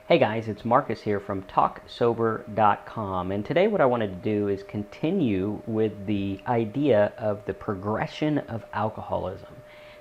Hey guys, it's Marcus here from TalkSober.com, and today what I wanted to do is continue with the idea of the progression of alcoholism.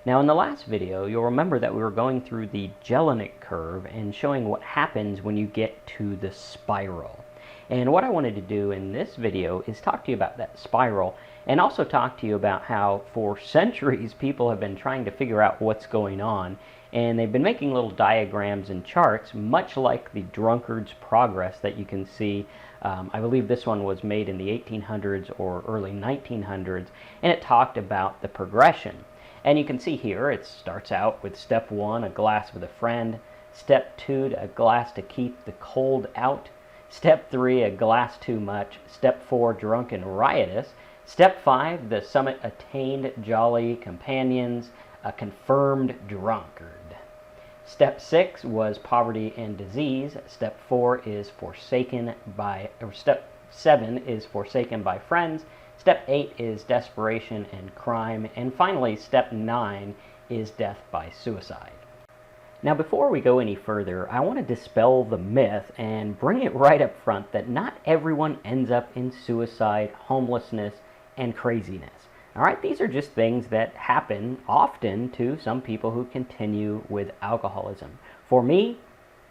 Now in the last video, you'll remember that we were going through the Jelinek curve and showing what happens when you get to the spiral. And what I wanted to do in this video is talk to you about that spiral and also talk to you about how for centuries people have been trying to figure out what's going on, and they've been making little diagrams and charts much like the drunkard's progress that you can see. I believe this one was made in the 1800s or early 1900s, and it talked about the progression. And you can see here it starts out with step 1, a glass with a friend; step 2, a glass to keep the cold out; step 3, a glass too much; step 4, drunk and riotous; step 5, the summit attained, jolly companions, a confirmed drunkard. Step 6 was poverty and disease. Step 4 is forsaken by, or step 7 is forsaken by friends. Step 8 is desperation and crime. And finally, step 9 is death by suicide. Now, before we go any further, I want to dispel the myth and bring it right up front that not everyone ends up in suicide, homelessness, and craziness. All right, these are just things that happen often to some people who continue with alcoholism. For me,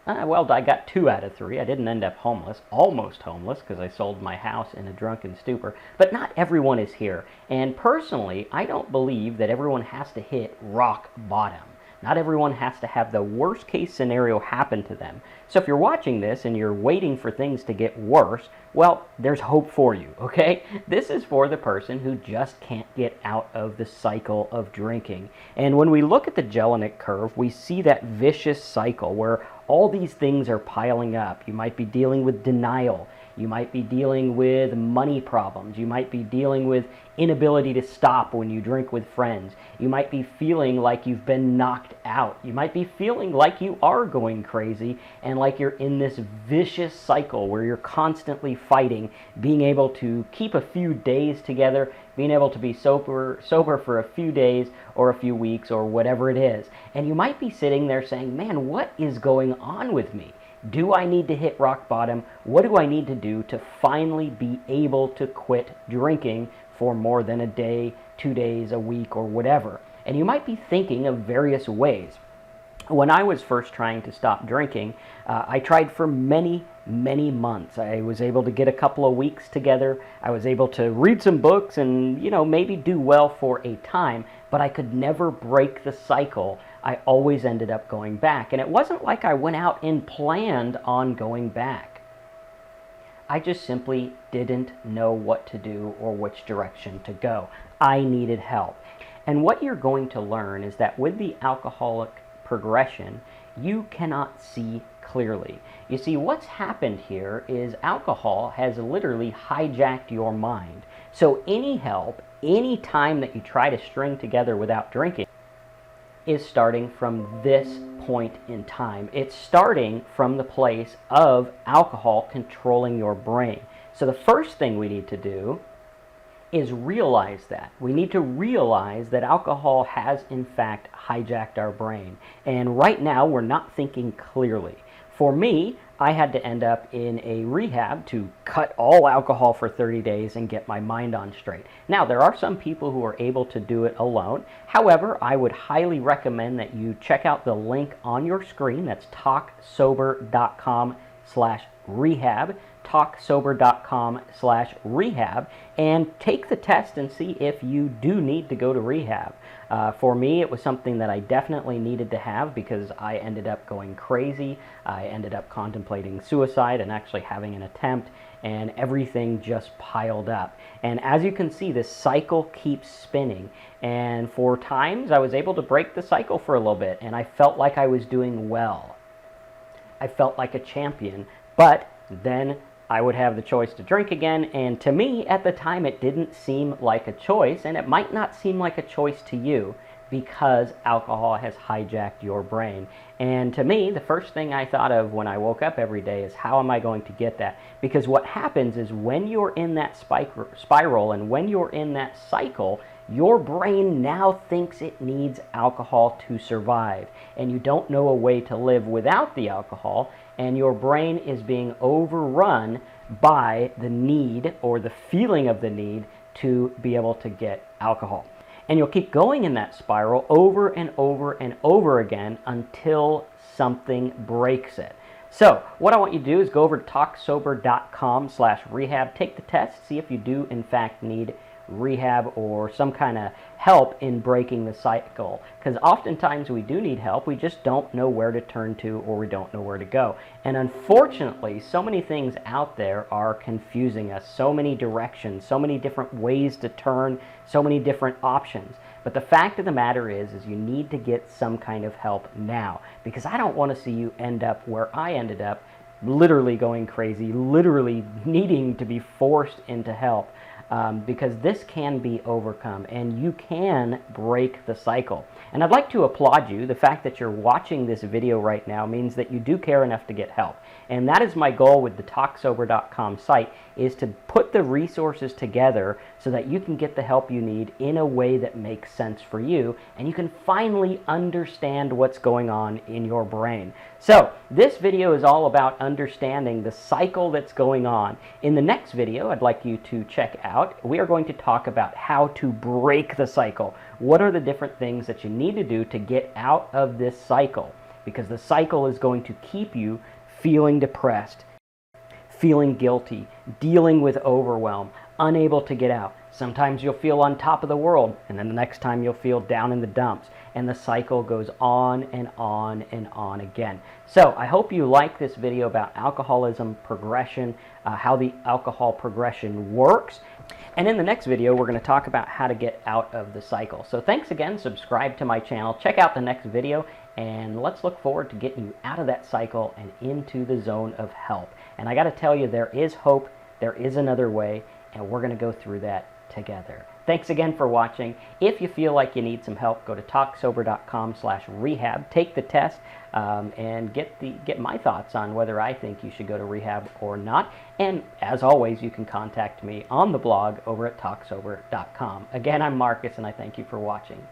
well, I got 2 out of 3. I didn't end up homeless, almost homeless, because I sold my house in a drunken stupor. But not everyone is here. And personally, I don't believe that everyone has to hit rock bottom. Not everyone has to have the worst case scenario happen to them. So if you're watching this and you're waiting for things to get worse, well, there's hope for you, okay? This is for the person who just can't get out of the cycle of drinking. And when we look at the Jelinek curve, we see that vicious cycle where all these things are piling up. You might be dealing with denial. You might be dealing with money problems. You might be dealing with inability to stop when you drink with friends. You might be feeling like you've been knocked out. You might be feeling like you are going crazy and like you're in this vicious cycle where you're constantly fighting, being able to keep a few days together, being able to be sober for a few days or a few weeks or whatever it is. And you might be sitting there saying, man, what is going on with me? Do I need to hit rock bottom? What do I need to do to finally be able to quit drinking for more than a day, 2 days, a week, or whatever? And you might be thinking of various ways. When I was first trying to stop drinking, I tried for many months. I was able to get a couple of weeks together. I was able to read some books and, maybe do well for a time, but I could never break the cycle. I always ended up going back. And it wasn't like I went out and planned on going back. I just simply didn't know what to do or which direction to go. I needed help. And what you're going to learn is that with the alcoholic progression, you cannot see clearly. You see, what's happened here is alcohol has literally hijacked your mind. So any help, any time that you try to string together without drinking, is starting from this point in time. It's starting from the place of alcohol controlling your brain. So the first thing we need to do is realize that. We need to realize that alcohol has in fact hijacked our brain. And right now we're not thinking clearly. For me, I had to end up in a rehab to cut all alcohol for 30 days and get my mind on straight. Now, there are some people who are able to do it alone. However, I would highly recommend that you check out the link on your screen. That's talksober.com/rehab. talksober.com/rehab, and take the test and see if you do need to go to rehab. For me, it was something that I definitely needed to have because I ended up going crazy. I ended up contemplating suicide and actually having an attempt, and everything just piled up. And as you can see, this cycle keeps spinning. And for times, I was able to break the cycle for a little bit, and I felt like I was doing well. I felt like a champion, but then I would have the choice to drink again, and to me, at the time, it didn't seem like a choice, and it might not seem like a choice to you because alcohol has hijacked your brain. And to me, the first thing I thought of when I woke up every day is, how am I going to get that? Because what happens is when you're in that spiral and when you're in that cycle, Your brain now thinks it needs alcohol to survive, and you don't know a way to live without the alcohol, and your brain is being overrun by the need or the feeling of the need to be able to get alcohol. And you'll keep going in that spiral over and over and over again until something breaks it. So what I want you to do is go over to talksober.com/rehab, take the test, see if you do in fact need rehab or some kind of help in breaking the cycle, because oftentimes we do need help, we just don't know where to turn to or we don't know where to go. And unfortunately, so many things out there are confusing us, so many directions, so many different ways to turn, so many different options. But the fact of the matter is you need to get some kind of help now, because I don't want to see you end up where I ended up, literally going crazy, literally needing to be forced into help. Because this can be overcome and you can break the cycle. And I'd like to applaud you. The fact that you're watching this video right now means that you do care enough to get help. And that is my goal with the talksober.com site, is to put the resources together so that you can get the help you need in a way that makes sense for you, and you can finally understand what's going on in your brain. So this video is all about understanding the cycle that's going on. In the next video I'd like you to check out, we are going to talk about how to break the cycle. What are the different things that you need to do to get out of this cycle? Because the cycle is going to keep you feeling depressed, feeling guilty, dealing with overwhelm, unable to get out. Sometimes you'll feel on top of the world, and then the next time you'll feel down in the dumps. And the cycle goes on and on and on again. So I hope you like this video about alcoholism progression, how the alcohol progression works. And in the next video, we're going to talk about how to get out of the cycle. So thanks again, subscribe to my channel, check out the next video, and let's look forward to getting you out of that cycle and into the zone of help. And I got to tell you, there is hope, there is another way, and we're going to go through that together. Thanks again for watching. If you feel like you need some help, go to talksober.com/rehab, take the test, and get my thoughts on whether I think you should go to rehab or not. And as always, you can contact me on the blog over at talksober.com. Again, I'm Marcus, and I thank you for watching.